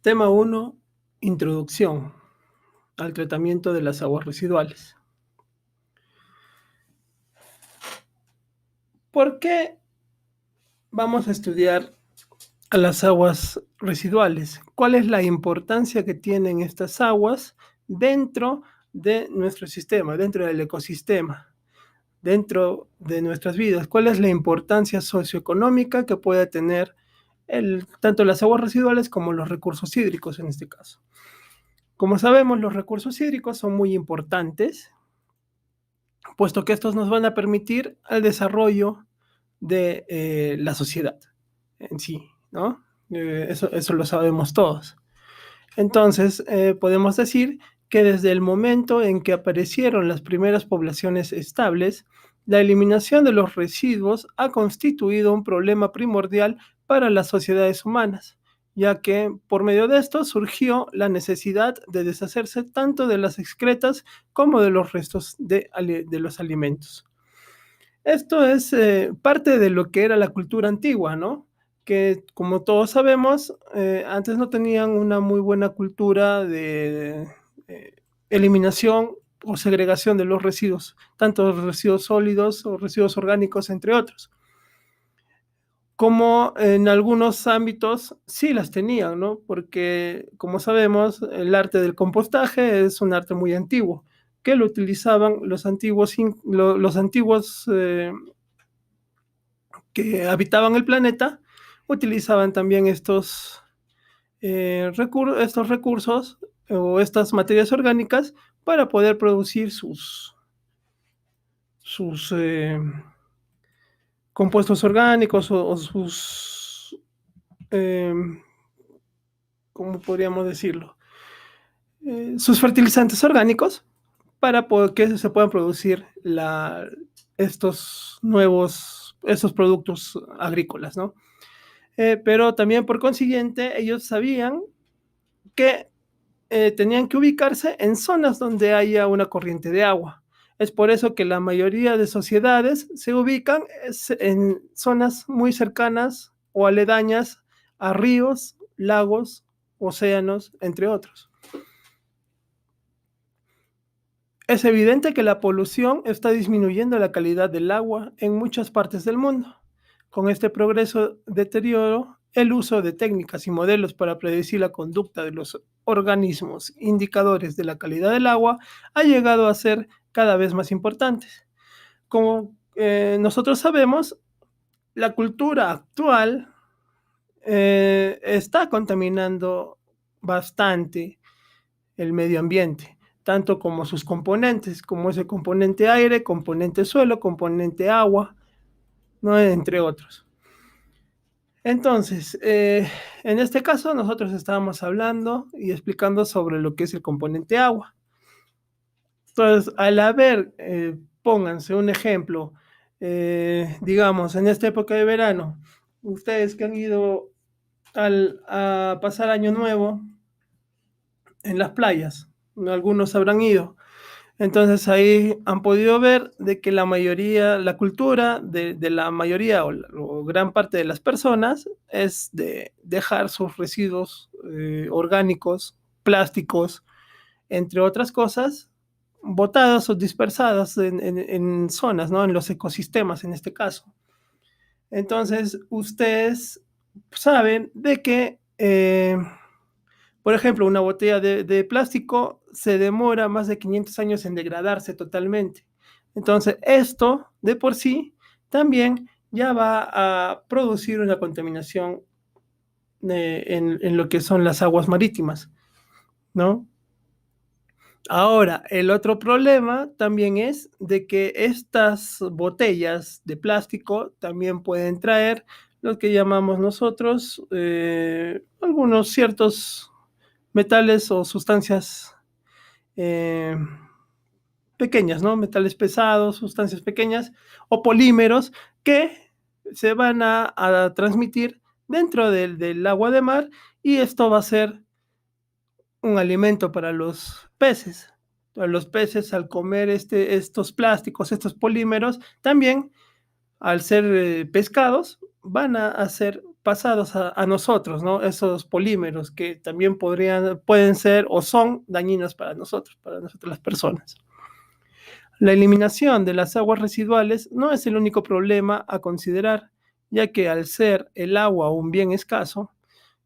Tema 1. Introducción al tratamiento de las aguas residuales. ¿Por qué vamos a estudiar a las aguas residuales? ¿Cuál es la importancia que tienen estas aguas dentro de nuestro sistema, dentro del ecosistema, dentro de nuestras vidas? ¿Cuál es la importancia socioeconómica que puede tener tanto las aguas residuales como los recursos hídricos en este caso? Como sabemos, los recursos hídricos son muy importantes, puesto que estos nos van a permitir el desarrollo de la sociedad en sí, ¿no? Eso lo sabemos todos. Entonces, podemos decir que desde el momento en que aparecieron las primeras poblaciones estables, la eliminación de los residuos ha constituido un problema primordial para las sociedades humanas, ya que por medio de esto surgió la necesidad de deshacerse tanto de las excretas como de los restos de los alimentos. Esto es parte de lo que era la cultura antigua, ¿no? Que como todos sabemos, antes no tenían una muy buena cultura de eliminación o segregación de los residuos, tanto residuos sólidos o residuos orgánicos, entre otros. Como en algunos ámbitos sí las tenían, ¿no? Porque, como sabemos, el arte del compostaje es un arte muy antiguo, que lo utilizaban los antiguos que habitaban el planeta, utilizaban también estos recursos o estas materias orgánicas para poder producir sus compuestos orgánicos o sus, ¿cómo podríamos decirlo? Sus fertilizantes orgánicos para que se puedan producir estos productos agrícolas, ¿no? Pero también por consiguiente ellos sabían que tenían que ubicarse en zonas donde haya una corriente de agua. Es por eso que la mayoría de sociedades se ubican en zonas muy cercanas o aledañas a ríos, lagos, océanos, entre otros. Es evidente que la polución está disminuyendo la calidad del agua en muchas partes del mundo. Con este progreso deterioro, el uso de técnicas y modelos para predecir la conducta de los organismos indicadores de la calidad del agua ha llegado a ser cada vez más importantes. Como nosotros sabemos, la cultura actual está contaminando bastante el medio ambiente, tanto como sus componentes, como ese componente aire, componente suelo, componente agua, ¿no? Entre otros. Entonces, en este caso nosotros estábamos hablando y explicando sobre lo que es el componente agua. Entonces, al haber, pónganse un ejemplo, digamos, en esta época de verano, ustedes que han ido a pasar Año Nuevo en las playas, algunos habrán ido. Entonces ahí han podido ver de que la cultura de la mayoría o gran parte de las personas es de dejar sus residuos orgánicos, plásticos, entre otras cosas, botadas o dispersadas en zonas, ¿no? En los ecosistemas en este caso. Entonces ustedes saben de que por ejemplo, una botella de plástico se demora más de 500 años en degradarse totalmente. Entonces, esto de por sí también ya va a producir una contaminación en lo que son las aguas marítimas, ¿no? Ahora, el otro problema también es de que estas botellas de plástico también pueden traer lo que llamamos nosotros algunos ciertos metales o sustancias pequeñas, ¿no? Metales pesados, sustancias pequeñas o polímeros que se van a transmitir dentro del agua de mar y esto va a ser un alimento para los peces. Para los peces al comer estos plásticos, estos polímeros, también al ser pescados van a ser pasados a nosotros, ¿no? Esos polímeros que también pueden ser o son dañinos para nosotros las personas. La eliminación de las aguas residuales no es el único problema a considerar, ya que al ser el agua un bien escaso,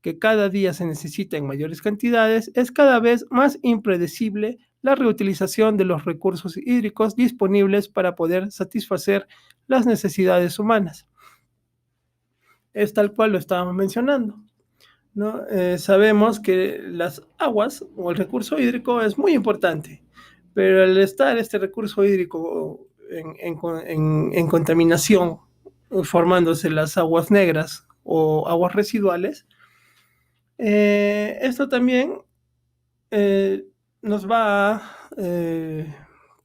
que cada día se necesita en mayores cantidades, es cada vez más impredecible la reutilización de los recursos hídricos disponibles para poder satisfacer las necesidades humanas. Es tal cual lo estábamos mencionando, ¿no? Sabemos que las aguas o el recurso hídrico es muy importante, pero al estar este recurso hídrico en contaminación, formándose las aguas negras o aguas residuales, esto también nos va a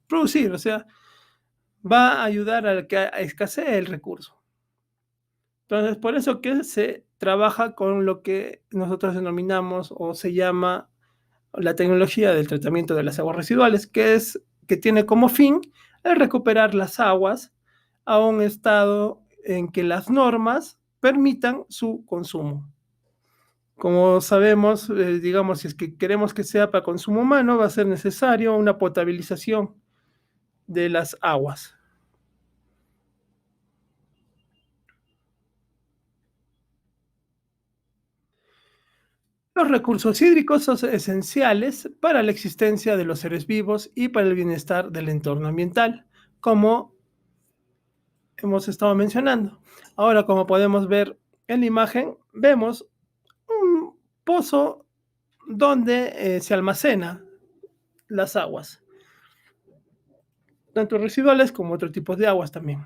producir, o sea, va a ayudar a que escasee el recurso. Entonces, por eso que se trabaja con lo que nosotros denominamos o se llama la tecnología del tratamiento de las aguas residuales, que tiene como fin el recuperar las aguas a un estado en que las normas permitan su consumo. Como sabemos, digamos, si es que queremos que sea para consumo humano, va a ser necesario una potabilización de las aguas. Los recursos hídricos son esenciales para la existencia de los seres vivos y para el bienestar del entorno ambiental, como hemos estado mencionando. Ahora, como podemos ver en la imagen, vemos un pozo donde se almacena las aguas, tanto residuales como otro tipo de aguas también.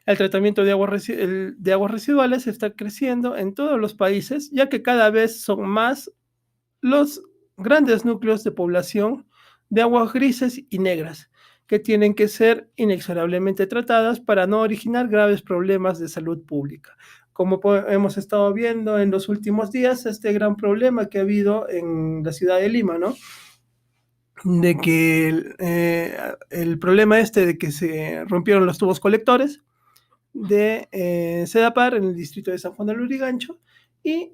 El tratamiento de aguas residuales está creciendo en todos los países, ya que cada vez son más los grandes núcleos de población de aguas grises y negras, que tienen que ser inexorablemente tratadas para no originar graves problemas de salud pública. Como hemos estado viendo en los últimos días, este gran problema que ha habido en la ciudad de Lima, ¿no? De que el problema de que se rompieron los tubos colectores de Sedapar en el distrito de San Juan del Lurigancho, y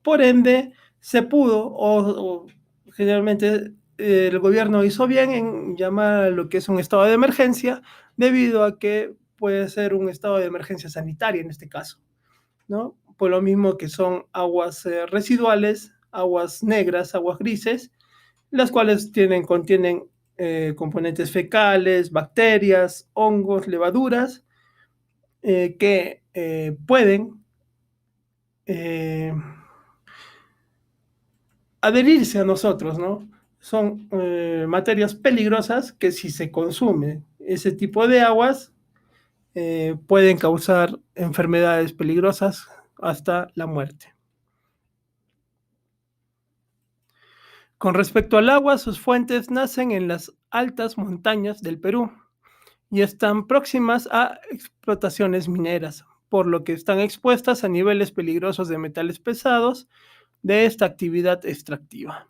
por ende se pudo, o generalmente el gobierno hizo bien en llamar a lo que es un estado de emergencia, debido a que puede ser un estado de emergencia sanitaria en este caso, ¿no? Por lo mismo que son aguas residuales, aguas negras, aguas grises, las cuales contienen componentes fecales, bacterias, hongos, levaduras, que pueden adherirse a nosotros, ¿no? Son materias peligrosas que si se consume ese tipo de aguas pueden causar enfermedades peligrosas hasta la muerte. Con respecto al agua, sus fuentes nacen en las altas montañas del Perú y están próximas a explotaciones mineras, por lo que están expuestas a niveles peligrosos de metales pesados de esta actividad extractiva.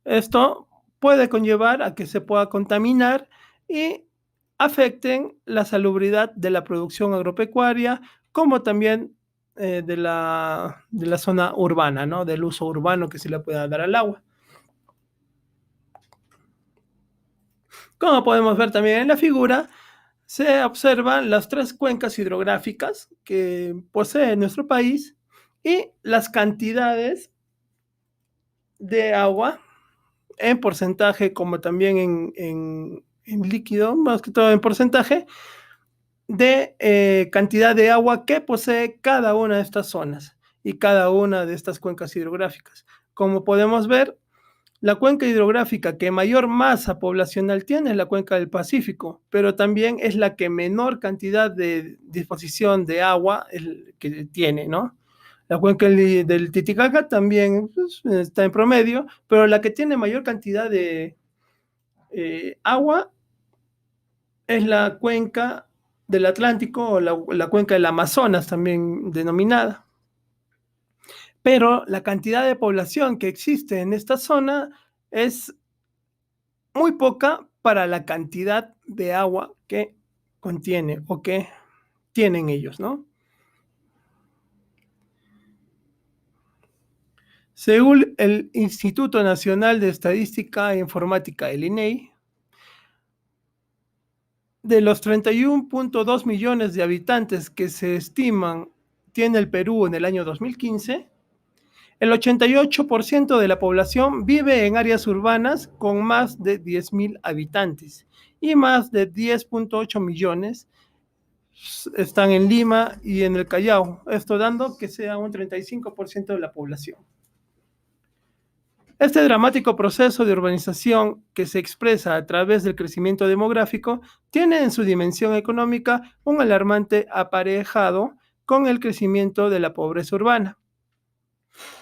Esto puede conllevar a que se pueda contaminar y afecten la salubridad de la producción agropecuaria, como también de la zona urbana, ¿no? Del uso urbano que se le pueda dar al agua. Como podemos ver también en la figura, se observan las 3 cuencas hidrográficas que posee nuestro país y las cantidades de agua en porcentaje, como también en líquido, más que todo en porcentaje, de cantidad de agua que posee cada una de estas zonas y cada una de estas cuencas hidrográficas. Como podemos ver, la cuenca hidrográfica que mayor masa poblacional tiene es la cuenca del Pacífico, pero también es la que menor cantidad de disposición de agua que tiene, ¿no? La cuenca del Titicaca también pues, está en promedio, pero la que tiene mayor cantidad de agua es la cuenca del Atlántico o la cuenca del Amazonas, también denominada. Pero la cantidad de población que existe en esta zona es muy poca para la cantidad de agua que contiene o que tienen ellos, ¿no? Según el Instituto Nacional de Estadística e Informática, el INEI, de los 31.2 millones de habitantes que se estiman tiene el Perú en el año 2015, el 88% de la población vive en áreas urbanas con más de 10.000 habitantes y más de 10.8 millones están en Lima y en el Callao, esto dando que sea un 35% de la población. Este dramático proceso de urbanización que se expresa a través del crecimiento demográfico tiene en su dimensión económica un alarmante aparejado con el crecimiento de la pobreza urbana.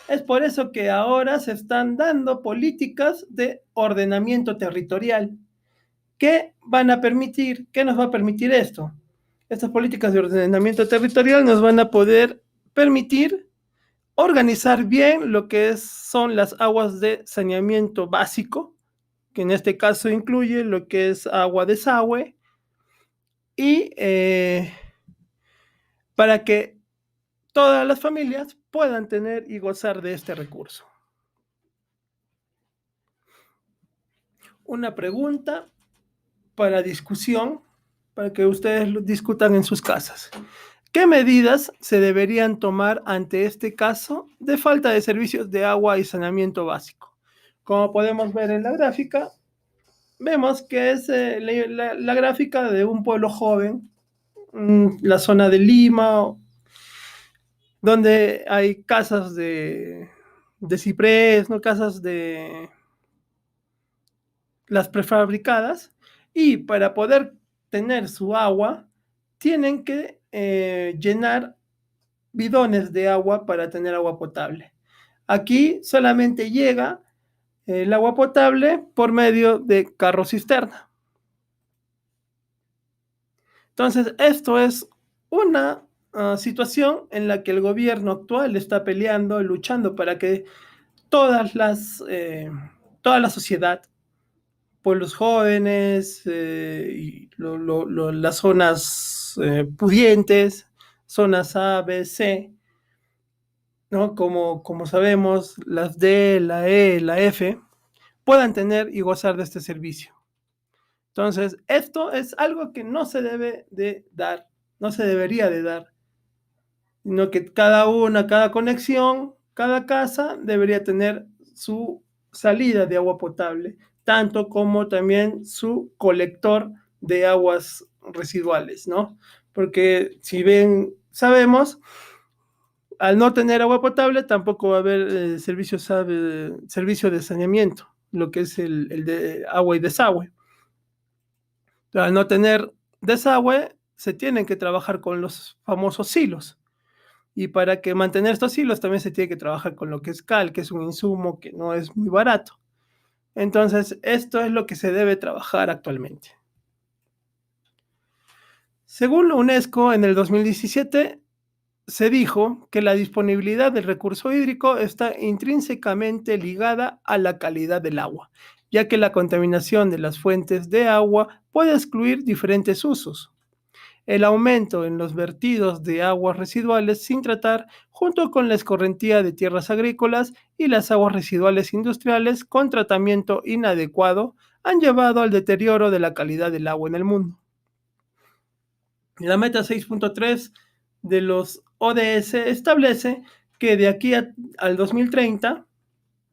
Es por eso que ahora se están dando políticas de ordenamiento territorial. ¿Qué van a permitir? ¿Qué nos va a permitir esto? Estas políticas de ordenamiento territorial nos van a poder permitir organizar bien lo que son las aguas de saneamiento básico, que en este caso incluye lo que es agua desagüe, y para que todas las familias puedan tener y gozar de este recurso. Una pregunta para discusión, para que ustedes lo discutan en sus casas. ¿Qué medidas se deberían tomar ante este caso de falta de servicios de agua y saneamiento básico? Como podemos ver en la gráfica, vemos que es la gráfica de un pueblo joven, la zona de Lima, donde hay casas de ciprés, ¿no? Casas de las prefabricadas, y para poder tener su agua, tienen que llenar bidones de agua para tener agua potable. Aquí solamente llega el agua potable por medio de carro cisterna. Entonces, esto es una situación en la que el gobierno actual está peleando, luchando para que toda la sociedad, pueblos jóvenes, y las zonas pudientes, zonas A, B, C, ¿no? Como sabemos, las D, la E, la F, puedan tener y gozar de este servicio. Entonces, esto es algo que no se debe de dar, no se debería de dar, sino que cada conexión, cada casa debería tener su salida de agua potable, tanto como también su colector de aguas residuales, ¿no? Porque si bien sabemos, al no tener agua potable tampoco va a haber servicio de saneamiento, lo que es el de agua y desagüe. Al no tener desagüe, se tienen que trabajar con los famosos silos. Y para que mantener estos hilos también se tiene que trabajar con lo que es cal, que es un insumo que no es muy barato. Entonces, esto es lo que se debe trabajar actualmente. Según la UNESCO, en el 2017 se dijo que la disponibilidad del recurso hídrico está intrínsecamente ligada a la calidad del agua, ya que la contaminación de las fuentes de agua puede excluir diferentes usos. El aumento en los vertidos de aguas residuales sin tratar, junto con la escorrentía de tierras agrícolas y las aguas residuales industriales con tratamiento inadecuado, han llevado al deterioro de la calidad del agua en el mundo. La meta 6.3 de los ODS establece que de aquí al 2030,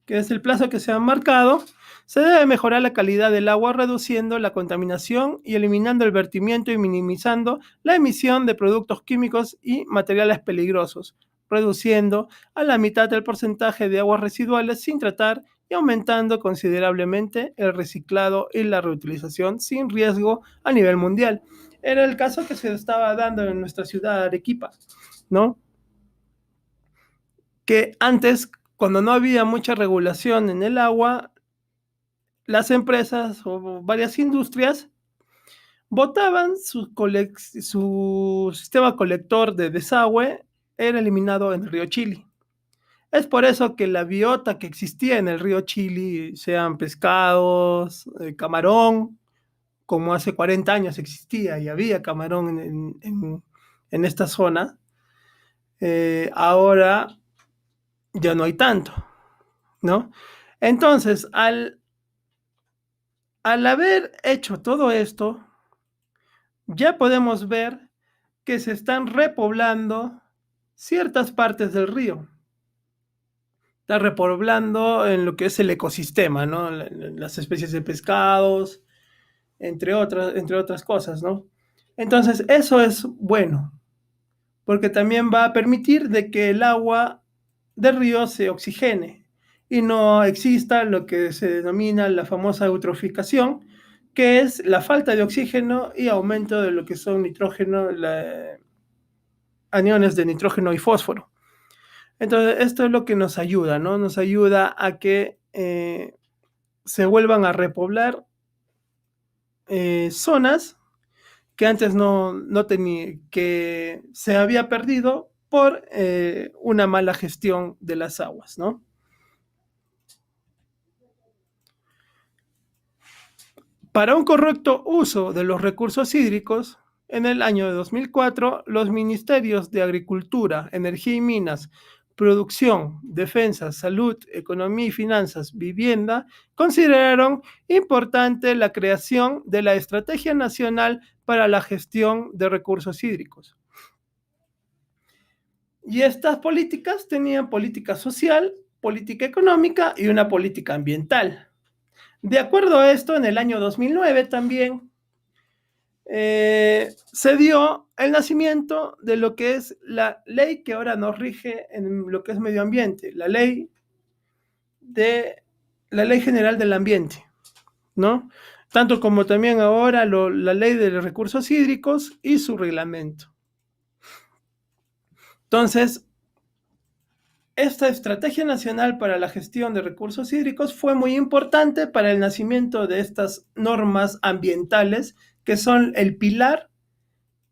que es el plazo que se ha marcado, se debe mejorar la calidad del agua reduciendo la contaminación y eliminando el vertimiento y minimizando la emisión de productos químicos y materiales peligrosos, reduciendo a la mitad el porcentaje de aguas residuales sin tratar y aumentando considerablemente el reciclado y la reutilización sin riesgo a nivel mundial. Era el caso que se estaba dando en nuestra ciudad de Arequipa, ¿no? Que antes, cuando no había mucha regulación en el agua, las empresas o varias industrias botaban su sistema colector de desagüe, era eliminado en el río Chili. Es por eso que la biota que existía en el río Chili, sean pescados, camarón, como hace 40 años existía y había camarón en esta zona, ahora ya no hay tanto. ¿no? Entonces, al haber hecho todo esto, ya podemos ver que se están repoblando ciertas partes del río. Está repoblando en lo que es el ecosistema, ¿no? Las especies de pescados, entre otras cosas, ¿no? Entonces, eso es bueno, porque también va a permitir de que el agua del río se oxigene y no exista lo que se denomina la famosa eutroficación, que es la falta de oxígeno y aumento de lo que son nitrógeno, aniones de nitrógeno y fósforo. Entonces, esto es lo que nos ayuda, ¿no? Nos ayuda a que se vuelvan a repoblar zonas que antes no tenía, que se había perdido por una mala gestión de las aguas, ¿no? Para un correcto uso de los recursos hídricos, en el año de 2004, los ministerios de Agricultura, Energía y Minas, Producción, Defensa, Salud, Economía y Finanzas, Vivienda, consideraron importante la creación de la Estrategia Nacional para la Gestión de Recursos Hídricos. Y estas políticas tenían política social, política económica y una política ambiental. De acuerdo a esto, en el año 2009 también se dio el nacimiento de lo que es la ley que ahora nos rige en lo que es medio ambiente, la ley general del ambiente, ¿no? Tanto como también ahora la ley de los recursos hídricos y su reglamento. Entonces, esta Estrategia Nacional para la Gestión de Recursos Hídricos fue muy importante para el nacimiento de estas normas ambientales que son el pilar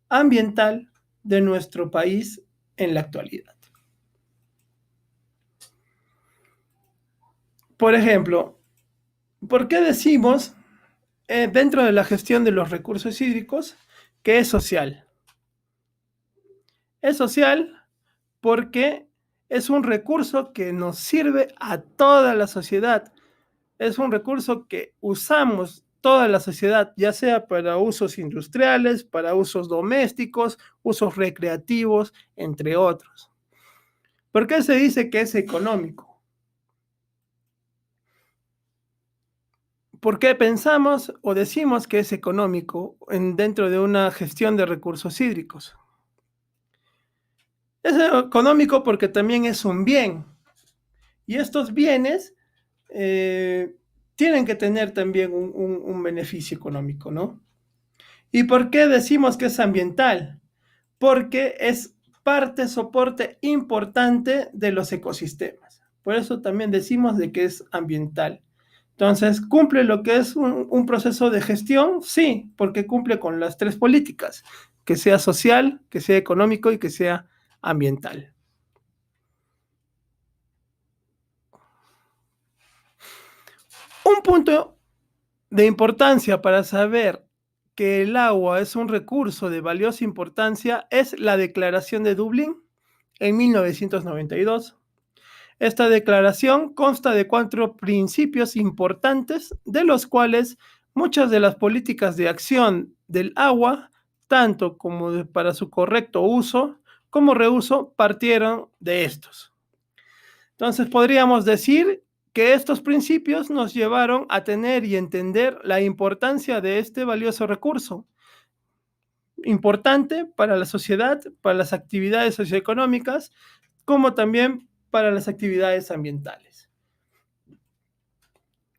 ambiental de nuestro país en la actualidad. Por ejemplo, ¿por qué decimos dentro de la gestión de los recursos hídricos que es social? Es social porque es un recurso que nos sirve a toda la sociedad. Es un recurso que usamos toda la sociedad, ya sea para usos industriales, para usos domésticos, usos recreativos, entre otros. ¿Por qué se dice que es económico? ¿Por qué pensamos o decimos que es económico dentro de una gestión de recursos hídricos? Es económico porque también es un bien. Y estos bienes tienen que tener también un beneficio económico, ¿no? ¿Y por qué decimos que es ambiental? Porque es parte, soporte importante de los ecosistemas. Por eso también decimos de que es ambiental. Entonces, ¿cumple lo que es un proceso de gestión? Sí, porque cumple con las tres políticas, que sea social, que sea económico y que sea ambiental. Un punto de importancia para saber que el agua es un recurso de valiosa importancia es la Declaración de Dublín en 1992. Esta declaración consta de 4 principios importantes, de los cuales muchas de las políticas de acción del agua, tanto como para su correcto uso como reuso, partieron de estos. Entonces podríamos decir que estos principios nos llevaron a tener y entender la importancia de este valioso recurso, importante para la sociedad, para las actividades socioeconómicas, como también para las actividades ambientales.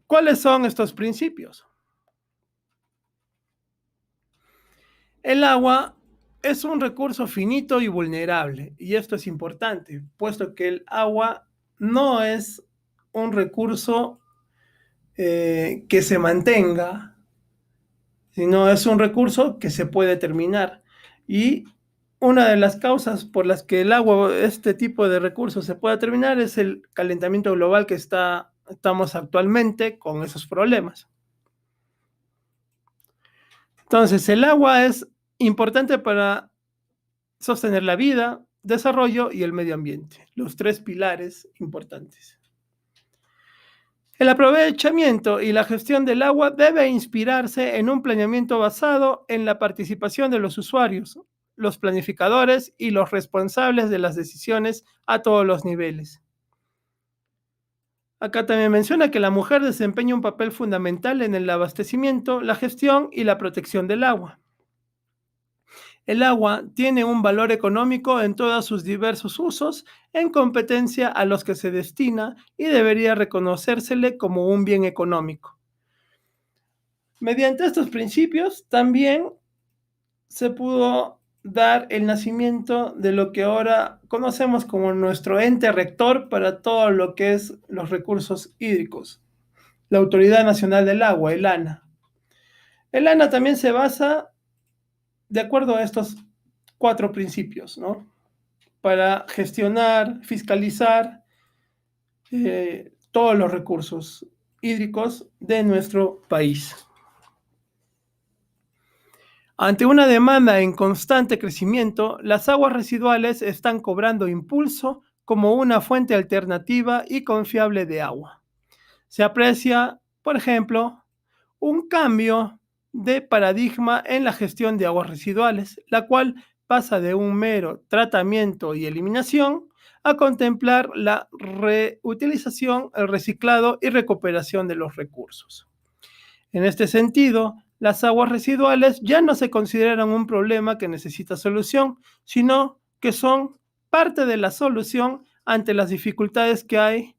¿Cuáles son estos principios? El agua es un recurso finito y vulnerable, y esto es importante, puesto que el agua no es un recurso que se mantenga, sino es un recurso que se puede terminar. Y una de las causas por las que el agua, este tipo de recursos, se pueda terminar es el calentamiento global que estamos actualmente con esos problemas. Entonces, el agua es importante para sostener la vida, desarrollo y el medio ambiente, los 3 pilares importantes. El aprovechamiento y la gestión del agua debe inspirarse en un planeamiento basado en la participación de los usuarios, los planificadores y los responsables de las decisiones a todos los niveles. Acá también menciona que la mujer desempeña un papel fundamental en el abastecimiento, la gestión y la protección del agua. El agua tiene un valor económico en todos sus diversos usos, en competencia a los que se destina y debería reconocérsele como un bien económico. Mediante estos principios también se pudo dar el nacimiento de lo que ahora conocemos como nuestro ente rector para todo lo que es los recursos hídricos, la Autoridad Nacional del Agua, el ANA. El ANA también se basa de acuerdo a estos 4 principios, ¿no? Para gestionar, fiscalizar todos los recursos hídricos de nuestro país. Ante una demanda en constante crecimiento, las aguas residuales están cobrando impulso como una fuente alternativa y confiable de agua. Se aprecia, por ejemplo, un cambio de paradigma en la gestión de aguas residuales, la cual pasa de un mero tratamiento y eliminación a contemplar la reutilización, el reciclado y recuperación de los recursos. En este sentido, las aguas residuales ya no se consideran un problema que necesita solución, sino que son parte de la solución ante las dificultades que hay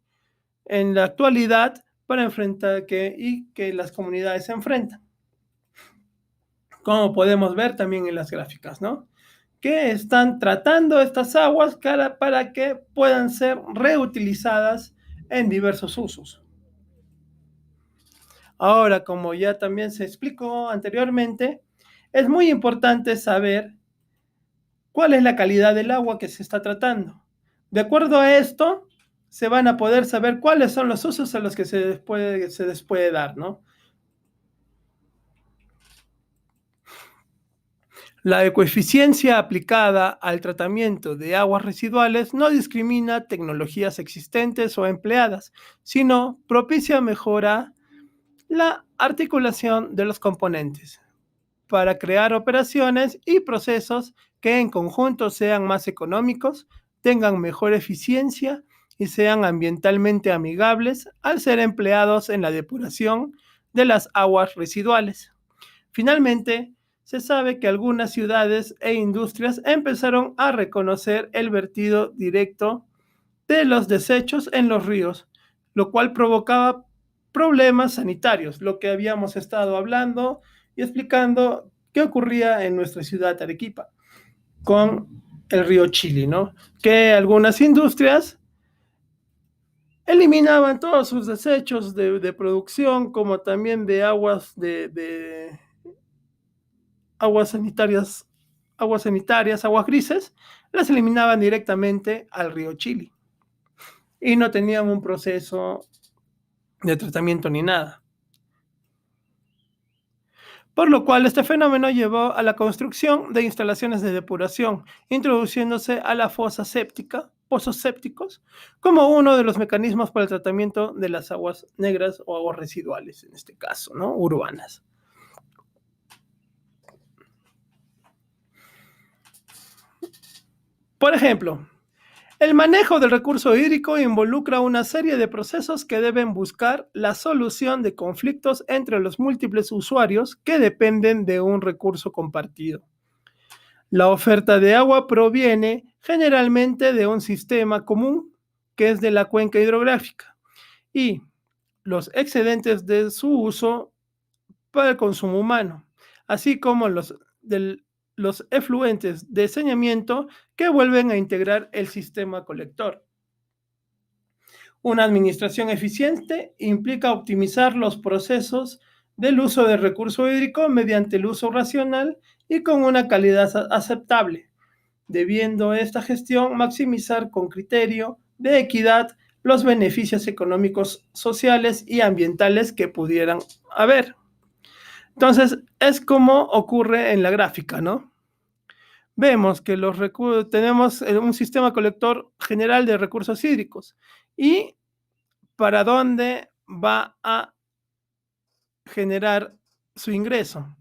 en la actualidad para enfrentar que las comunidades se enfrentan. Como podemos ver también en las gráficas, ¿no? Que están tratando estas aguas para que puedan ser reutilizadas en diversos usos. Ahora, como ya también se explicó anteriormente, es muy importante saber cuál es la calidad del agua que se está tratando. De acuerdo a esto, se van a poder saber cuáles son los usos a los que se les puede dar, ¿no? La ecoeficiencia aplicada al tratamiento de aguas residuales no discrimina tecnologías existentes o empleadas, sino propicia mejora la articulación de los componentes para crear operaciones y procesos que en conjunto sean más económicos, tengan mejor eficiencia y sean ambientalmente amigables al ser empleados en la depuración de las aguas residuales. Finalmente, se sabe que algunas ciudades e industrias empezaron a reconocer el vertido directo de los desechos en los ríos, lo cual provocaba problemas sanitarios, lo que habíamos estado hablando y explicando qué ocurría en nuestra ciudad Arequipa con el río Chili, ¿no? Que algunas industrias eliminaban todos sus desechos de producción, como también de aguas aguas sanitarias, aguas grises, las eliminaban directamente al río Chili y no tenían un proceso de tratamiento ni nada. Por lo cual este fenómeno llevó a la construcción de instalaciones de depuración, introduciéndose a la fosa séptica, pozos sépticos, como uno de los mecanismos para el tratamiento de las aguas negras o aguas residuales, en este caso, ¿no? Urbanas. Por ejemplo, el manejo del recurso hídrico involucra una serie de procesos que deben buscar la solución de conflictos entre los múltiples usuarios que dependen de un recurso compartido. La oferta de agua proviene generalmente de un sistema común, que es de la cuenca hidrográfica, y los excedentes de su uso para el consumo humano, así como los efluentes de saneamiento que vuelven a integrar el sistema colector. Una administración eficiente implica optimizar los procesos del uso del recurso hídrico mediante el uso racional y con una calidad aceptable, debiendo esta gestión maximizar con criterio de equidad los beneficios económicos, sociales y ambientales que pudieran haber. Entonces, es como ocurre en la gráfica, ¿no? Vemos que tenemos un sistema colector general de recursos hídricos y para dónde va a generar su ingreso.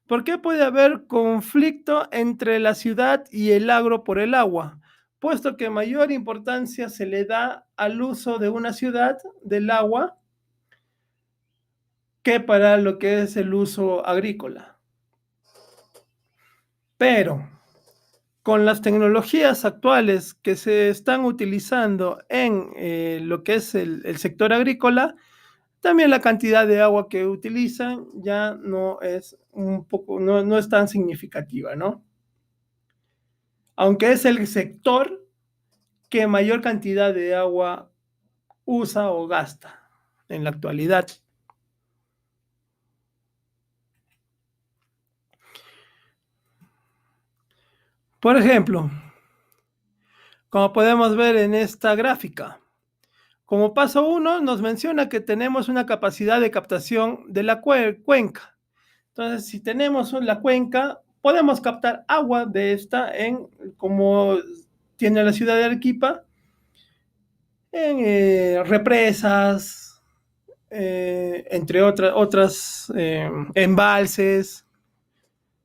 ¿Por qué puede haber conflicto entre la ciudad y el agro por el agua? Puesto que mayor importancia se le da al uso de una ciudad del agua que para lo que es el uso agrícola. Pero con las tecnologías actuales que se están utilizando en lo que es el sector agrícola, también la cantidad de agua que utilizan ya no es no es tan significativa, ¿no? Aunque es el sector que mayor cantidad de agua usa o gasta en la actualidad. Por ejemplo, como podemos ver en esta gráfica, como paso 1 nos menciona que tenemos una capacidad de captación de la cuenca. Entonces, si tenemos la cuenca, podemos captar agua de esta como tiene la ciudad de Arequipa, en represas, entre otras embalses,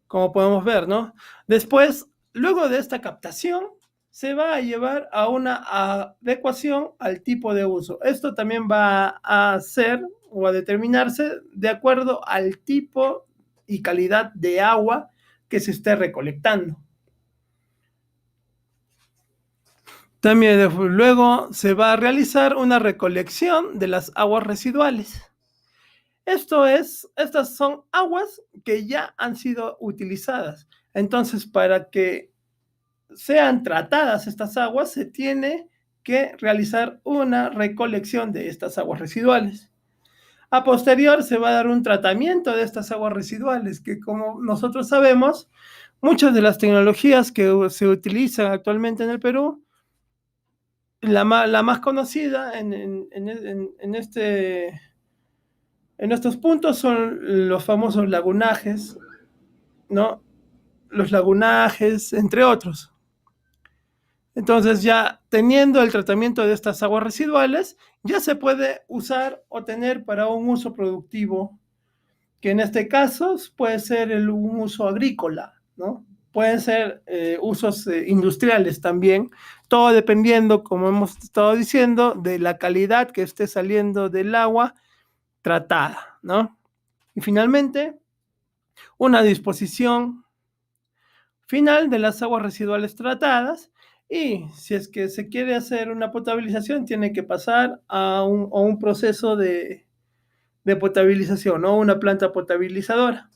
como podemos ver, ¿no? Después, luego de esta captación, se va a llevar a una adecuación al tipo de uso. Esto también va a ser o a determinarse de acuerdo al tipo y calidad de agua que se esté recolectando. También luego se va a realizar una recolección de las aguas residuales. Estas son aguas que ya han sido utilizadas. Entonces, para que sean tratadas estas aguas, se tiene que realizar una recolección de estas aguas residuales. A posterior se va a dar un tratamiento de estas aguas residuales, que como nosotros sabemos, muchas de las tecnologías que se utilizan actualmente en el Perú, la más conocida en estos puntos son los famosos lagunajes, ¿no? Los lagunajes, entre otros. Entonces, ya teniendo el tratamiento de estas aguas residuales, ya se puede usar o tener para un uso productivo, que en este caso puede ser un uso agrícola, ¿no? Pueden ser usos industriales también, todo dependiendo, como hemos estado diciendo, de la calidad que esté saliendo del agua tratada, ¿no? Y finalmente, una disposición final de las aguas residuales tratadas, y si es que se quiere hacer una potabilización, tiene que pasar a un proceso de potabilización, ¿no? Una planta potabilizadora.